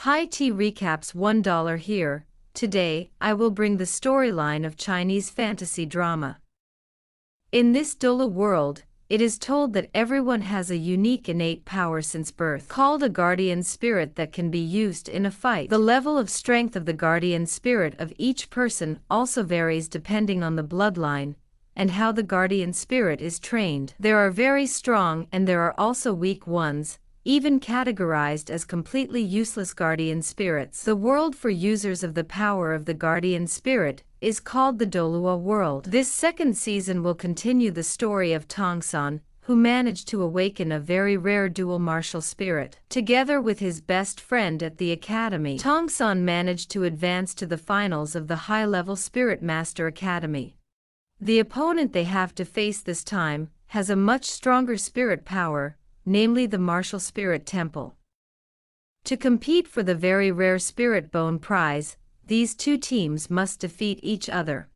Hi T Recaps $1 here. Today, I will bring the storyline of Chinese fantasy drama. In this Doulou world, it is told that everyone has a unique innate power since birth, called a guardian spirit that can be used in a fight. The level of strength of the guardian spirit of each person also varies depending on the bloodline and how the guardian spirit is trained. There are very strong and there are also weak ones, even categorized as completely useless guardian spirits. The world for users of the power of the guardian spirit is called the Doulou world. This second season will continue the story of Tongsan, who managed to awaken a very rare dual martial spirit. Together with his best friend at the academy, Tongsan managed to advance to the finals of the high-level Spirit Master Academy. The opponent they have to face this time has a much stronger spirit power, namely the Martial Spirit Temple. To compete for the very rare Spirit Bone prize, these two teams must defeat each other.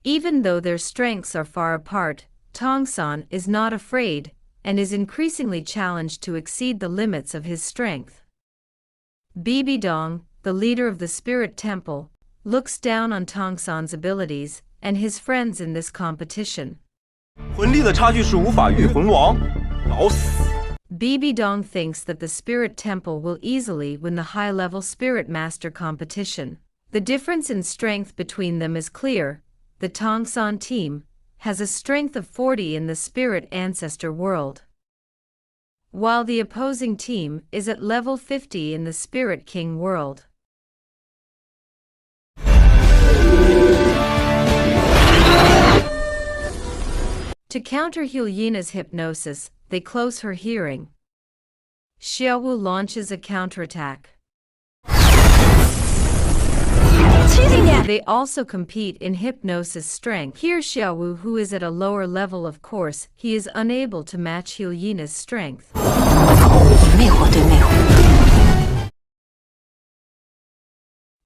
Even though their strengths are far apart, Tongsan is not afraid and is increasingly challenged to exceed the limits of his strength. Bibidong, the leader of the Spirit Temple, looks down on Tongsan's abilities and his friends in this competition. 魂力的差距是无法御魂王。 Bibidong thinks that the Spirit Temple will easily win the high-level Spirit Master competition. The difference in strength between them is clear. The Tongsan team has a strength of 40 in the Spirit Ancestor world, while the opposing team is at level 50 in the Spirit King world. To counter Hyena's hypnosis, they close her hearing. Xiaowu launches a counterattack. They also compete in hypnosis strength. Here Xiaowu, who is at a lower level, of course, he is unable to match Hyena's strength.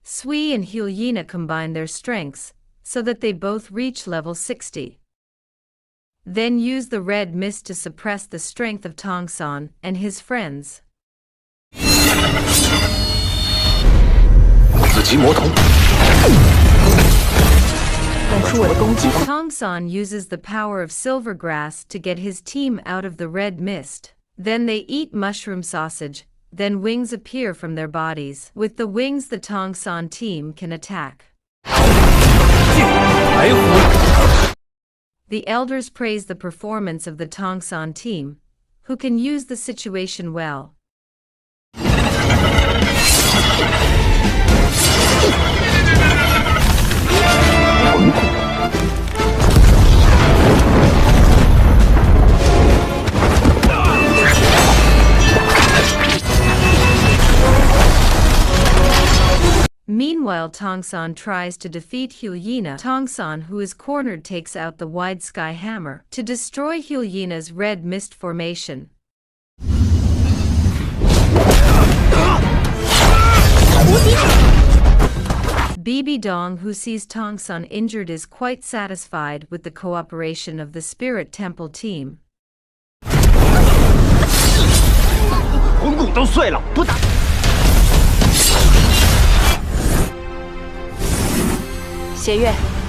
Sui and Hyena combine their strengths, so that they both reach level 60. Then use the red mist to suppress the strength of Tongsan and his friends. Tongsan uses the power of silver grass to get his team out of the red mist. Then they eat mushroom sausage, then wings appear from their bodies. With the wings the Tongsan team can attack. The elders praise the performance of the Tongsan team, who can use the situation well. Meanwhile, Tongsan tries to defeat Hyena. Tongsan, who is cornered, takes out the wide sky hammer to destroy Hyena's red mist formation. Bibidong, who sees Tongsan injured, is quite satisfied with the cooperation of the Spirit Temple team.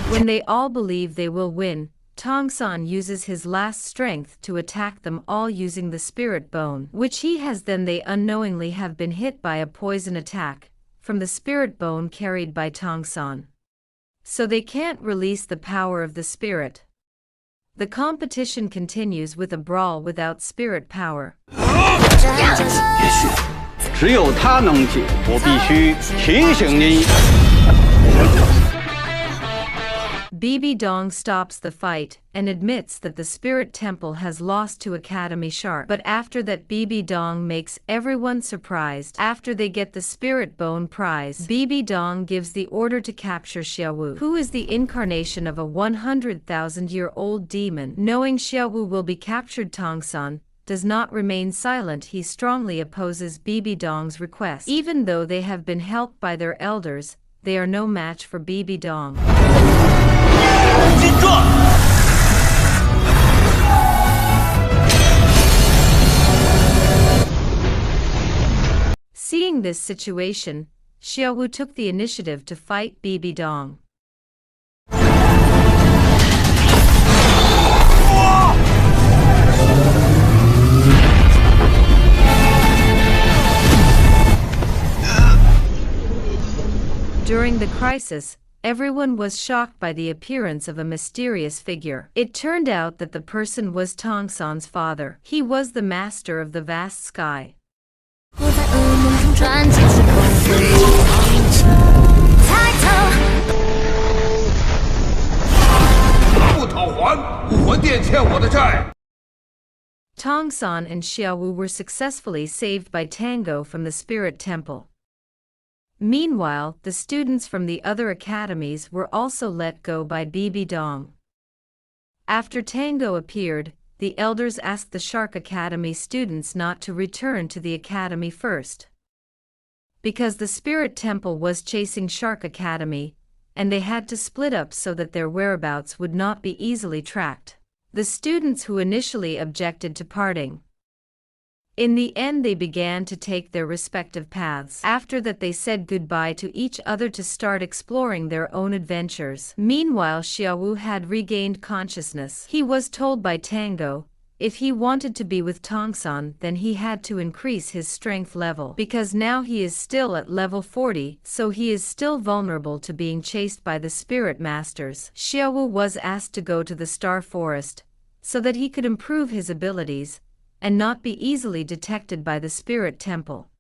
When they all believe they will win, Tongsan uses his last strength to attack them all using the Spirit Bone, which he has. Then they unknowingly have been hit by a poison attack from the Spirit Bone carried by Tongsan. So they can't release the power of the spirit. The competition continues with a brawl without spirit power. Bibidong stops the fight and admits that the Spirit Temple has lost to Academy Sharp. But after that, Bibidong makes everyone surprised. After they get the Spirit Bone prize, Bibidong gives the order to capture Xiaowu, who is the incarnation of a 100,000-year-old demon. Knowing Xiaowu will be captured, Tongsan does not remain silent. He strongly opposes Bibidong's request. Even though they have been helped by their elders, they are no match for Bibidong. Seeing Seeing this situation, Xiaowu took the initiative to fight Bibi Dong. During the crisis, everyone was shocked by the appearance of a mysterious figure. It turned out that the person was Tongsan's father. He was the master of the vast sky. 我在噩梦中转进时空，抬头。不讨还，武魂殿欠我的债。 Tongsan and Xiaowu were successfully saved by Tango from the spirit temple. Meanwhile, the students from the other academies were also let go by Bibi Dong. After Tango appeared, the elders asked the Shark Academy students not to return to the academy first. Because the Spirit Temple was chasing Shark Academy, and they had to split up so that their whereabouts would not be easily tracked. The students who initially objected to parting. In the end, they began to take their respective paths. After that, they said goodbye to each other to start exploring their own adventures. Meanwhile, Xiaowu had regained consciousness. He was told by Tango, if he wanted to be with Tongsan, then he had to increase his strength level. Because now he is still at level 40, so he is still vulnerable to being chased by the spirit masters. Xiaowu was asked to go to the Star Forest, so that he could improve his abilities, and not be easily detected by the Spirit Temple.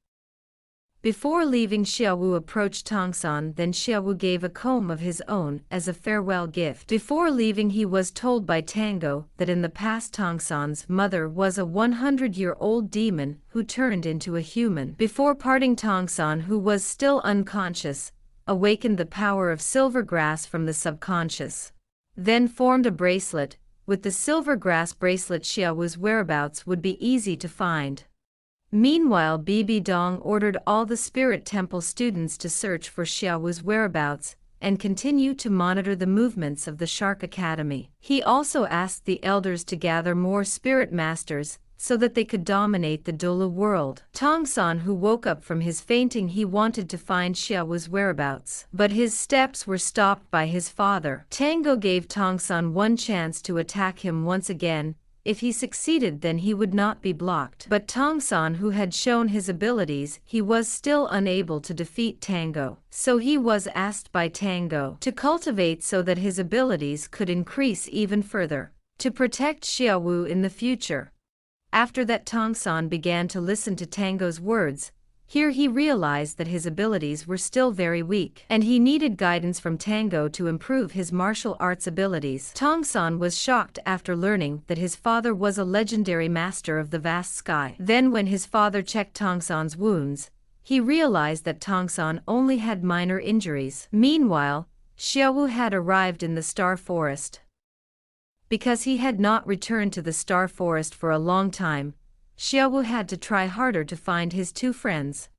Before leaving, Xiaowu approached Tongsan, then Xiaowu gave a comb of his own as a farewell gift. Before leaving, he was told by Tango that in the past Tongsan's mother was a 100-year-old demon who turned into a human. Before parting, Tongsan, who was still unconscious, awakened the power of silver grass from the subconscious. Then formed a bracelet. With the silver grass bracelet, Xiaowu's whereabouts would be easy to find. Meanwhile, Bibi Dong ordered all the Spirit Temple students to search for Xiaowu's whereabouts and continue to monitor the movements of the Shark Academy. He also asked the elders to gather more spirit masters so that they could dominate the Doulou world. Tongsan, who woke up from his fainting, he wanted to find Xiaowu's whereabouts, but his steps were stopped by his father. Tango gave Tongsan one chance to attack him once again. If he succeeded, then he would not be blocked. But Tongsan, who had shown his abilities, he was still unable to defeat Tango. So he was asked by Tango to cultivate so that his abilities could increase even further, to protect Xiaowu in the future. After that, Tongsan began to listen to Tango's words. Here he realized that his abilities were still very weak, and he needed guidance from Tango to improve his martial arts abilities. Tongsan was shocked after learning that his father was a legendary master of the vast sky. Then when his father checked Tongsan's wounds, he realized that Tongsan only had minor injuries. Meanwhile, Xiaowu had arrived in the Star Forest. Because he had not returned to the Star Forest for a long time, Xiaowu had to try harder to find his two friends.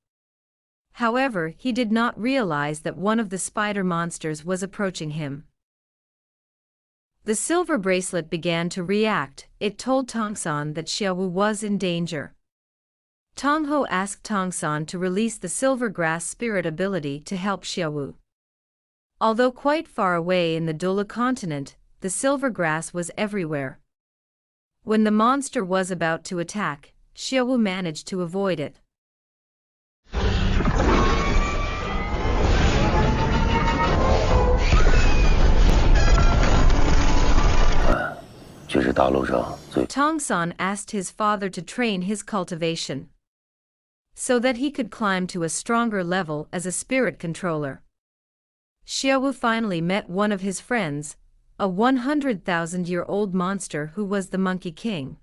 However, he did not realize that one of the spider monsters was approaching him. The silver bracelet began to react. It told Tongsan that Xiaowu was in danger. Tongho asked Tongsan to release the silver grass spirit ability to help Xiaowu. Although quite far away in the Doulou continent, the silver grass was everywhere. When the monster was about to attack, Xiaowu managed to avoid it. 这是大陆上最 Tongsan asked his father to train his cultivation, so that he could climb to a stronger level as a spirit controller. Xiaowu finally met one of his friends, a 100,000-year-old monster who was the Monkey King.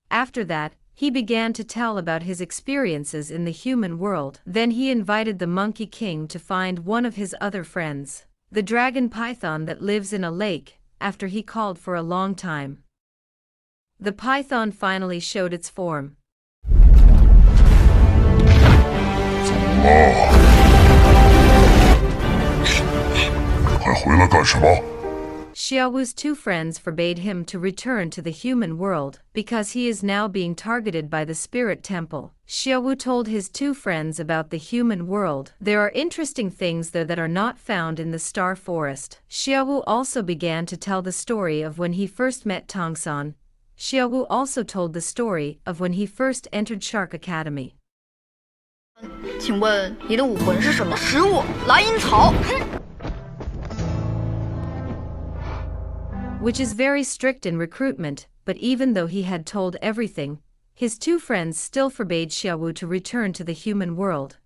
After that, he began to tell about his experiences in the human world. Then he invited the Monkey King to find one of his other friends, the dragon python that lives in a lake, after he called for a long time. The python finally showed its form. 还回来干什么？ Xiaowu's two friends forbade him to return to the human world because he is now being targeted by the spirit temple. Xiaowu told his two friends about the human world. There are interesting things there that are not found in the Star Forest. Xiaowu also began to tell the story of when he first met Tongsan. Xiaowu also told the story of when he first entered Shark Academy. 请问你的武魂是什么？食物，蓝银草。 Which is very strict in recruitment, but even though he had told everything, his two friends still forbade Xiaowu to return to the human world.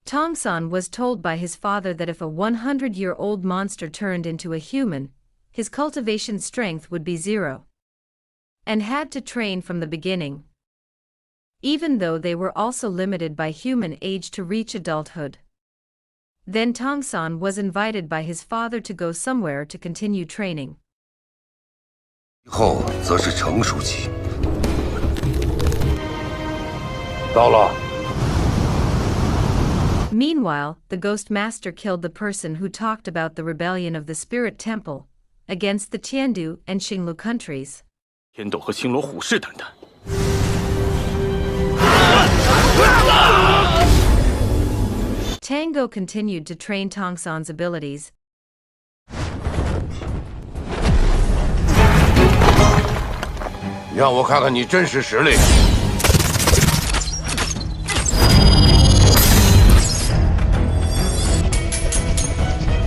Tongsan was told by his father that if a 100-year-old monster turned into a human, his cultivation strength would be 0. And had to train from the beginning. Even though they were also limited by human age to reach adulthood. Then Tongsan was invited by his father to go somewhere to continue training. 以后则是成熟期。到了。 Meanwhile, the Ghost Master killed the person who talked about the rebellion of the Spirit Temple against the Tiandu and Xinglu countries. 天斗和青罗虎视眈眈。 Tango continued to train Tongsan's abilities. 让我看看你真实实力。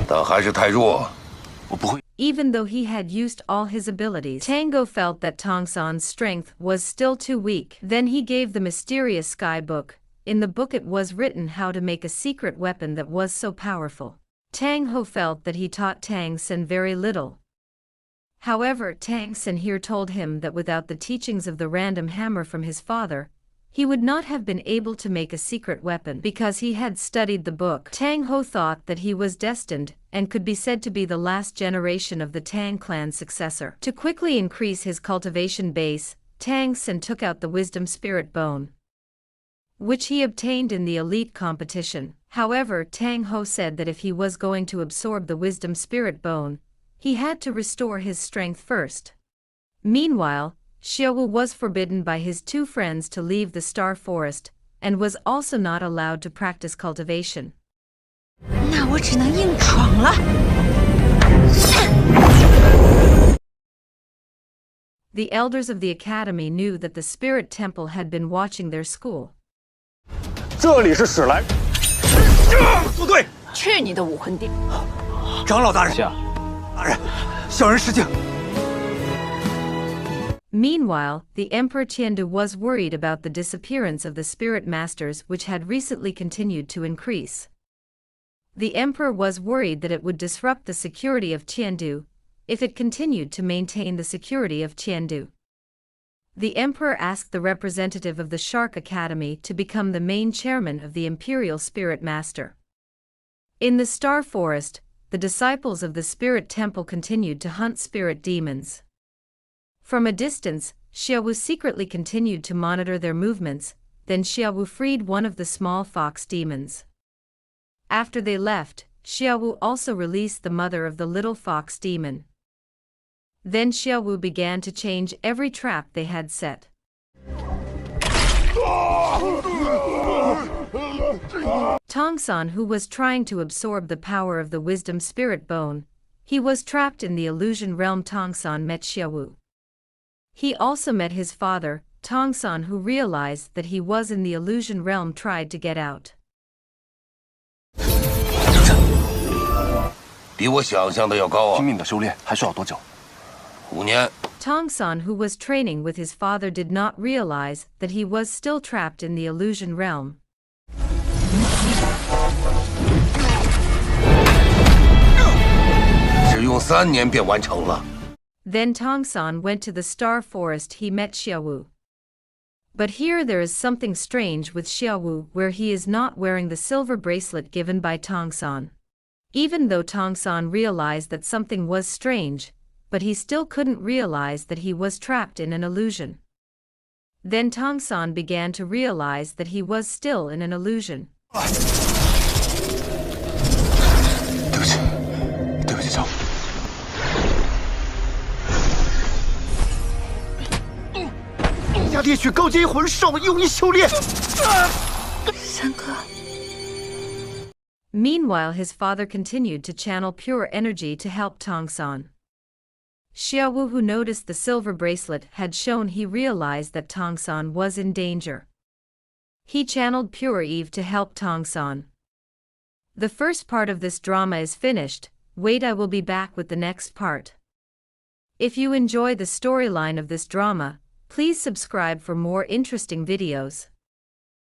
但还是太弱，我不会。 Even though he had used all his abilities, Tango felt that Tongsan's strength was still too weak. Then he gave the mysterious Sky Book. In the book it was written how to make a secret weapon that was so powerful. Tang Ho felt that he taught Tang Sen very little. However, Tang Sen here told him that without the teachings of the random hammer from his father, he would not have been able to make a secret weapon because he had studied the book. Tang Ho thought that he was destined and could be said to be the last generation of the Tang clan's successor. To quickly increase his cultivation base, Tang Sen took out the Wisdom Spirit Bone, which he obtained in the elite competition. However, Tang Ho said that if he was going to absorb the Wisdom Spirit Bone, he had to restore his strength first. Meanwhile, Xiaowu was forbidden by his two friends to leave the Star Forest, and was also not allowed to practice cultivation. 那我只能硬闯了。 The elders of the academy knew that the Spirit Temple had been watching their school. 这里是史莱。部队。去你的武魂殿！ 长老大人。大人，小人失敬。 Meanwhile, the Emperor Tiandu was worried about the disappearance of the spirit masters which had recently continued to increase. The Emperor was worried that it would disrupt the security of Tiandu if it continued to maintain the security of Tiandu. The Emperor asked the representative of the Shark Academy to become the main chairman of the Imperial Spirit Master. In the Star Forest, the disciples of the Spirit Temple continued to hunt spirit demons. From a distance, Xiaowu secretly continued to monitor their movements, then Xiaowu freed one of the small fox demons. After they left, Xiaowu also released the mother of the little fox demon. Then Xiaowu began to change every trap they had set. Tongsan, who was trying to absorb the power of the Wisdom Spirit Bone, he was trapped in the illusion realm. Tongsan met Xiaowu. He also met his father, Tongsan, who realized that he was in the illusion realm, tried to get out. 比我想象的要高啊！拼命的修炼还需要多久5年。 Tongsan, who was training with his father, did not realize that he was still trapped in the illusion realm. 只用3年便完成了。 Then Tongsan went to the Star Forest. He met Xiaowu. But here there is something strange with Xiaowu, where he is not wearing the silver bracelet given by Tongsan. Even though Tongsan realized that something was strange, but he still couldn't realize that he was trapped in an illusion. Then Tongsan began to realize that he was still in an illusion. 对不起，对不起，小虎。家猎取高阶魂兽，用以修炼。三哥， Meanwhile, his father continued to channel pure energy to help Tongsan. Xiaowu, who noticed the silver bracelet had shown, he realized that Tongsan was in danger. He channeled Pure Eve to help Tongsan. The first part of this drama is finished. Wait, I will be back with the next part. If you enjoy the storyline of this drama, please subscribe for more interesting videos.